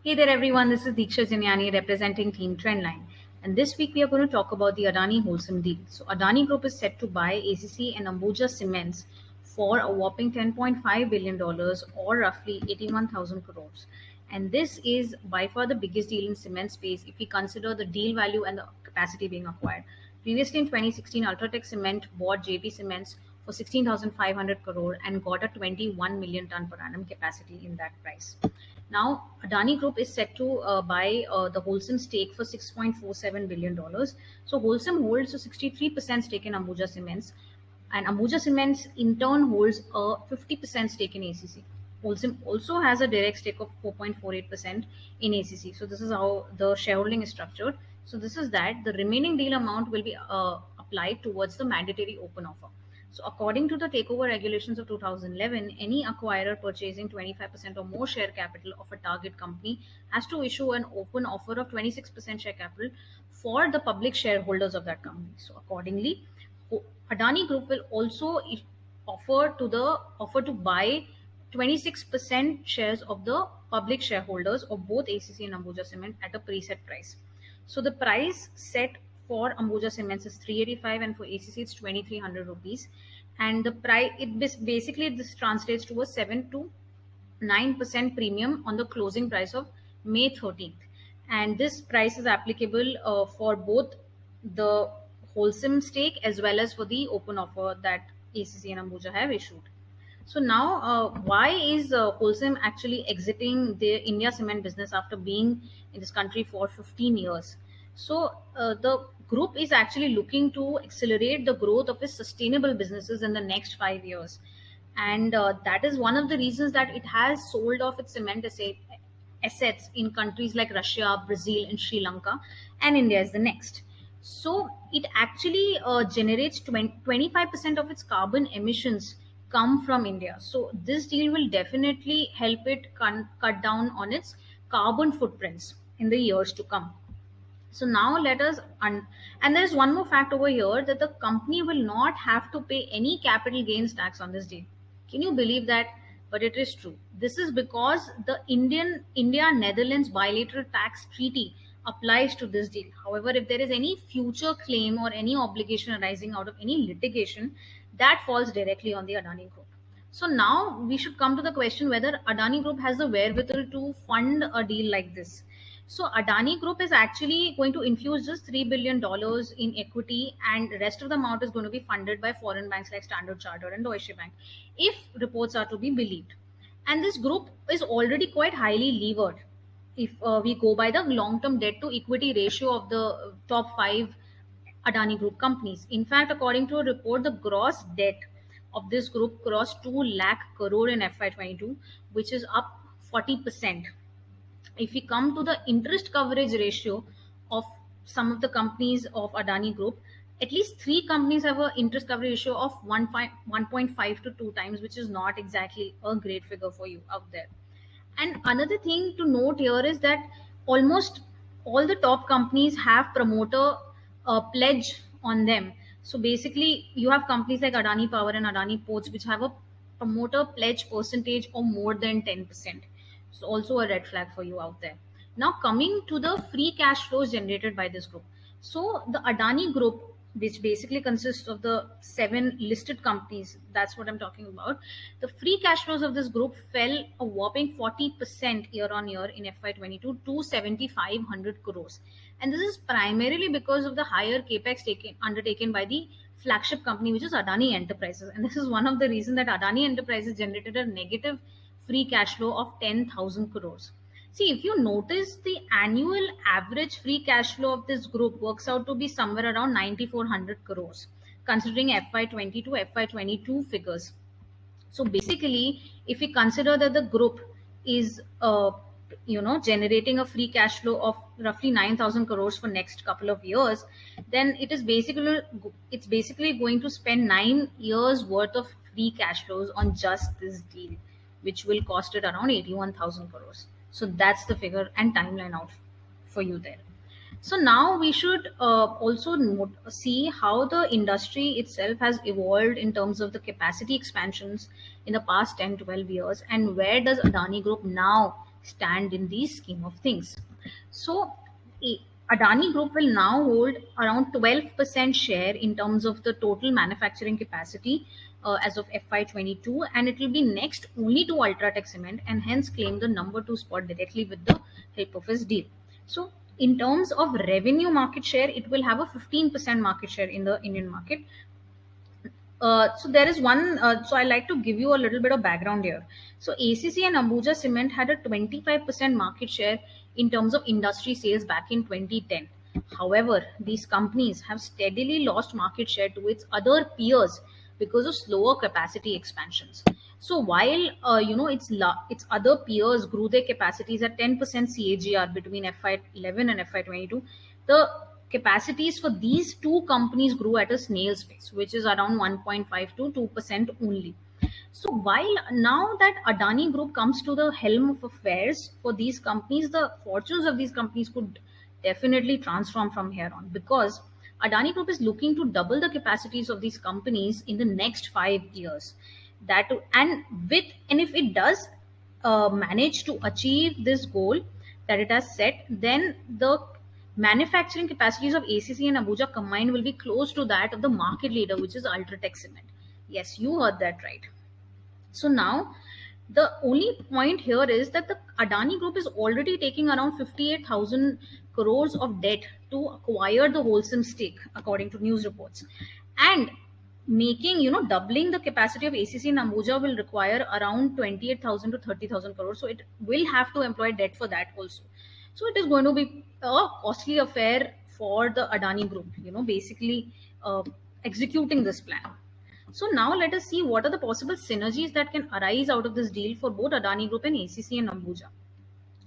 Hey there, everyone. This is Deeksha Janiani representing Team Trendline. And this week we are going to talk about the Adani Holcim deal. So, Adani Group is set to buy ACC and Ambuja Cements for a whopping $10.5 billion or roughly 81,000 crores. And this is by far the biggest deal in cement space if we consider the deal value and the capacity being acquired. Previously in 2016, Ultratech Cement bought JP Cements for 16,500 crore and got a 21 million ton per annum capacity in that price. Now, Adani Group is set to buy the Holcim stake for $6.47 billion. So, Holcim holds a 63% stake in Ambuja Cements, and Ambuja Cements in turn holds a 50% stake in ACC. Holcim also has a direct stake of 4.48% in ACC. So, this is how the shareholding is structured. So, this is that the remaining deal amount will be applied towards the mandatory open offer. So, according to the takeover regulations of 2011, any acquirer purchasing 25% or more share capital of a target company has to issue an open offer of 26% share capital for the public shareholders of that company. So, accordingly, Adani Group will also offer to buy 26% shares of the public shareholders of both ACC and Ambuja Cement at a preset price. So the price set for Ambuja Cements is 385 and for ACC it's 2300 rupees. And the price basically this translates to a 7 to 9% premium on the closing price of May 13th. And this price is applicable for both the Holcim stake as well as for the open offer that ACC and Ambuja have issued. So now, why is Holcim actually exiting the India cement business after being in this country for 15 years? So the group is actually looking to accelerate the growth of its sustainable businesses in the next 5 years, and that is one of the reasons that it has sold off its cement assets in countries like Russia, Brazil, and Sri Lanka, and India is the next. So it actually generates 25% of its carbon emissions come from India. So this deal will definitely help it cut down on its carbon footprints in the years to come. So now let us and there's one more fact over here that the company will not have to pay any capital gains tax on this deal. Can you believe that? But it is true. This is because the India Netherlands bilateral tax treaty applies to this deal. However, if there is any future claim or any obligation arising out of any litigation, that falls directly on the Adani Group. So now we should come to the question whether Adani Group has the wherewithal to fund a deal like this. So Adani Group is actually going to infuse just $3 billion in equity, and the rest of the amount is going to be funded by foreign banks like Standard Chartered and Deutsche Bank, if reports are to be believed. And this group is already quite highly levered. If we go by the long-term debt to equity ratio of the top five Adani Group companies. In fact, according to a report, the gross debt of this group crossed 2 lakh crore in FY22, which is up 40%. If we come to the interest coverage ratio of some of the companies of Adani Group, at least three companies have an interest coverage ratio of 1.5 to 2 times, which is not exactly a great figure for you out there. And another thing to note here is that almost all the top companies have promoter pledge on them. So basically, you have companies like Adani Power and Adani Ports, which have a promoter pledge percentage of more than 10%. So also a red flag for you out there. Now coming to the free cash flows generated by this group. So the Adani Group, which basically consists of the 7 listed companies, that's what I'm talking about. The free cash flows of this group fell a whopping 40% year on year in FY22 to 7,500 crores. And this is primarily because of the higher capex undertaken by the flagship company, which is Adani Enterprises. And this is one of the reasons that Adani Enterprises generated a negative free cash flow of 10,000 crores. See, if you notice, the annual average free cash flow of this group works out to be somewhere around 9,400 crores, considering FY20 to FY22 figures. So basically, if we consider that the group is, generating a free cash flow of roughly 9,000 crores for next couple of years, then it's basically going to spend 9 years worth of free cash flows on just this deal, which will cost it around 81,000 crores. So that's the figure and timeline out for you there. So now we should also see how the industry itself has evolved in terms of the capacity expansions in the past 10, 12 years, and where does Adani Group now stand in the scheme of things. So A- Adani Group will now hold around 12% share in terms of the total manufacturing capacity as of FY22, and it will be next only to Ultratech Cement, and hence claim the number two spot directly with the help of his deal. So, in terms of revenue market share, it will have a 15% market share in the Indian market. So there is one. So I like to give you a little bit of background here. So ACC and Ambuja Cement had a 25% market share in terms of industry sales back in 2010. However, these companies have steadily lost market share to its other peers because of slower capacity expansions. So while its other peers grew their capacities at 10% CAGR between FY11 and FY22, the capacities for these two companies grew at a snail's pace, which is around 1.5 to 2% only. So while now that Adani Group comes to the helm of affairs for these companies, the fortunes of these companies could definitely transform from here on, because Adani Group is looking to double the capacities of these companies in the next 5 years. That and if it does manage to achieve this goal that it has set, then the manufacturing capacities of ACC and Abuja combined will be close to that of the market leader, which is Ultratech Cement. Yes, you heard that right. So now the only point here is that the Adani Group is already taking around 58,000 crores of debt to acquire the Holcim stake, according to news reports. And making, doubling the capacity of ACC in Ambuja will require around 28,000 to 30,000 crores. So it will have to employ debt for that also. So it is going to be a costly affair for the Adani Group, basically executing this plan. So now let us see what are the possible synergies that can arise out of this deal for both Adani Group and ACC and Ambuja.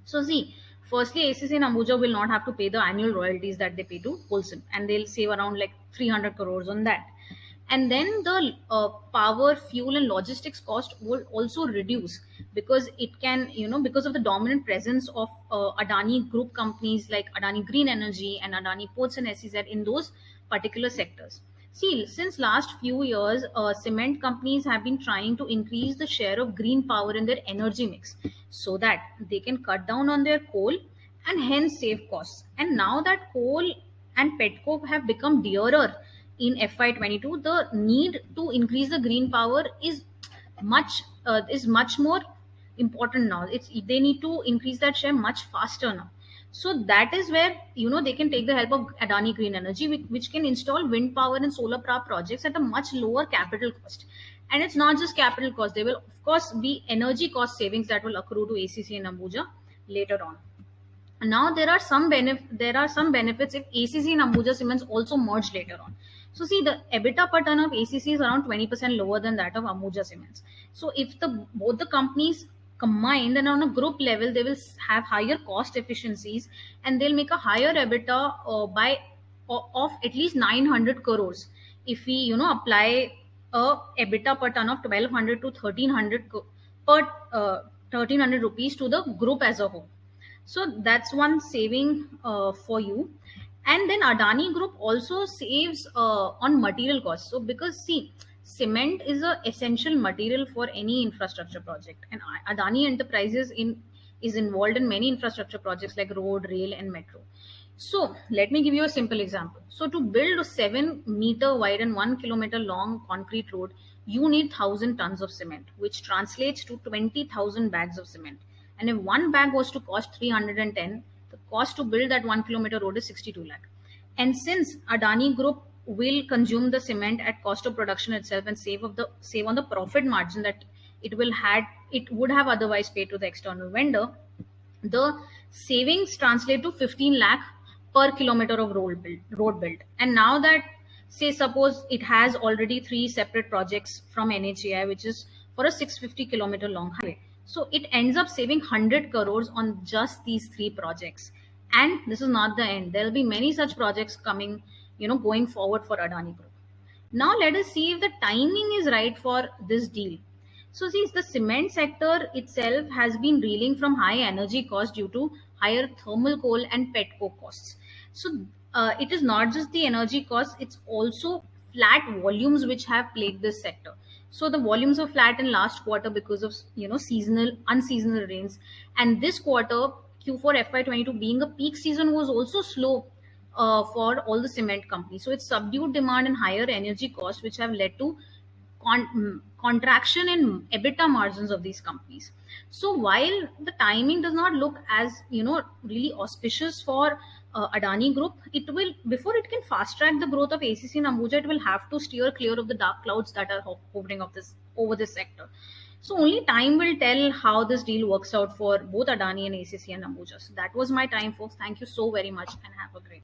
So see, firstly, ACC and Ambuja will not have to pay the annual royalties that they pay to Holcim, and they'll save around like 300 crores on that. And then the power, fuel, and logistics cost will also reduce, because it can, because of the dominant presence of Adani Group companies like Adani Green Energy and Adani Ports and SEZ in those particular sectors. See, since last few years, cement companies have been trying to increase the share of green power in their energy mix so that they can cut down on their coal and hence save costs. And now that coal and petcoke have become dearer in FY22, the need to increase the green power is much more important now. They need to increase that share much faster now. So that is where they can take the help of Adani Green Energy, which can install wind power and solar power projects at a much lower capital cost. And it's not just capital cost; there will of course be energy cost savings that will accrue to ACC and Ambuja later on. Now there are some benefits if ACC and Ambuja Cements also merge later on. So see, the EBITDA per ton of ACC is around 20% lower than that of Ambuja Cements. So if both the companies combine, then on a group level they will have higher cost efficiencies, and they'll make a higher EBITDA of at least 900 crores if we apply a EBITDA per ton of 1200 to 1300 per 1300 rupees to the group as a whole. So that's one saving for you. And then Adani Group also saves on material costs. So because see, cement is a essential material for any infrastructure project, and Adani Enterprises is involved in many infrastructure projects like road, rail, and metro. So let me give you a simple example. So to build a 7-meter wide and 1 kilometer long concrete road, you need 1,000 tons of cement, which translates to 20,000 bags of cement. And if one bag was to cost 310, the cost to build that 1 kilometer road is 62 lakh. And since Adani Group will consume the cement at cost of production itself and save on the profit margin that it would have otherwise paid to the external vendor, the savings translate to 15 lakh per kilometer of road built. And now that, say, suppose it has already three separate projects from NHAI, which is for a 650-kilometer long highway. So it ends up saving 100 crores on just these three projects. And this is not the end. There will be many such projects coming, going forward for Adani Group. Now let us see if the timing is right for this deal. So see, the cement sector itself has been reeling from high energy costs due to higher thermal coal and petcoke costs. So it is not just the energy costs; it's also flat volumes which have plagued this sector. So the volumes were flat in last quarter because of seasonal unseasonal rains, and this quarter Q4 FY22 being a peak season was also slow for all the cement companies. So it's subdued demand and higher energy costs, which have led to contraction in EBITDA margins of these companies. So while the timing does not look as really auspicious for Adani Group, it will, before it can fast track the growth of ACC and Ambuja, it will have to steer clear of the dark clouds that are hovering of this over this sector. So only time will tell how this deal works out for both Adani and ACC and Ambuja. So that was my time, folks. Thank you so very much and have a great